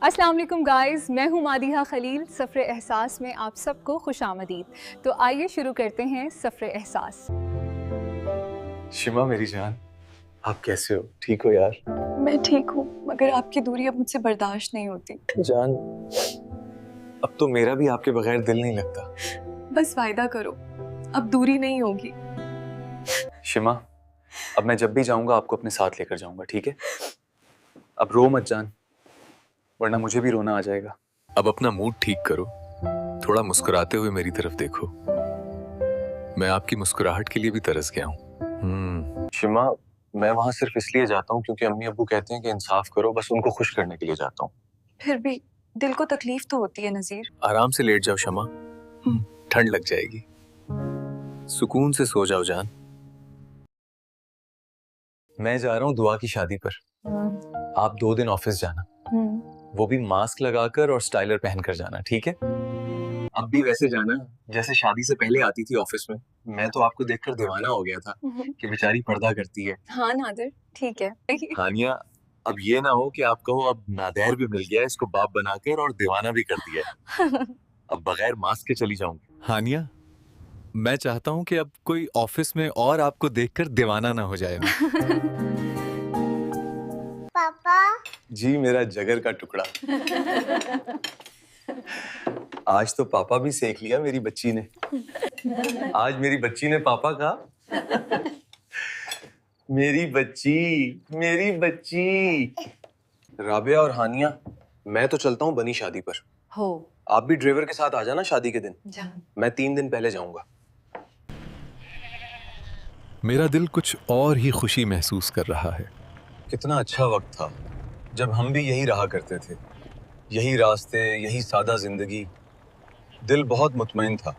अस्सलाम वालेकुम गाइस, मैं हूँ मादिहा खलील। सफ़र एहसास में आप सबको खुशामदीद। तो आइए शुरू करते हैं सफ़र एहसास। शिमा मेरी जान, आप कैसे हो? ठीक हो यार? मैं ठीक हूँ, मगर आपकी दूरी अब मुझसे बर्दाश्त नहीं होती। जान, अब तो मेरा भी आपके बगैर दिल नहीं लगता। बस वायदा करो, अब दूरी नहीं होगी। शिमा, अब मैं जब भी जाऊंगा आपको अपने साथ लेकर जाऊंगा, ठीक है? अब रो मत जान, वरना मुझे भी रोना आ जाएगा। अब अपना मूड ठीक करो, थोड़ा मुस्कुराते हुए मेरी तरफ देखो। मैं आपकी मुस्कुराहट के लिए भी तरस गया हूँ। शिमा, मैं वहां सिर्फ इसलिए जाता हूँ क्योंकि अम्मी अब्बू कहते हैं कि इंसाफ करो, बस उनको खुश करने के लिए जाता हूँ। फिर भी दिल को तकलीफ तो होती है नजीर। आराम से लेट जाओ शमा, ठंड लग जाएगी। सुकून से सो जाओ जान। मैं जा रहा हूँ दुआ की शादी पर। आप 2 दिन ऑफिस जाना, वो भी मास्क लगाकर और स्टाइलर पहनकर जाना, ठीक है? अब भी वैसे जाना जैसे शादी से पहले आती थी ऑफिस में। मैं तो आपको देखकर दीवाना हो गया था कि बेचारी पर्दा करती है। हाँ नादिर, ठीक है। हानिया, अब ये ना हो कि आप कहो अब नादैर भी मिल गया, इसको बाप बनाकर और दीवाना भी कर दिया। अब बगैर मास्क के चली जाऊंगी। हानिया, मैं चाहता हूँ कि अब कोई ऑफिस में और आपको देखकर दीवाना ना हो जाए। पापा। जी मेरा जगर का टुकड़ा। आज तो पापा भी सेक लिया मेरी बच्ची ने। आज मेरी बच्ची ने पापा कहा। मेरी बच्ची, मेरी बच्ची। राबिया और हानिया, मैं तो चलता हूँ बनी शादी पर। हो आप भी ड्राइवर के साथ आ जाना शादी के दिन। जा। मैं 3 दिन पहले जाऊंगा। मेरा दिल कुछ और ही खुशी महसूस कर रहा है। कितना अच्छा वक्त था जब हम भी यही रहा करते थे, यही रास्ते, यही सादा जिंदगी। दिल बहुत मुतमईन था।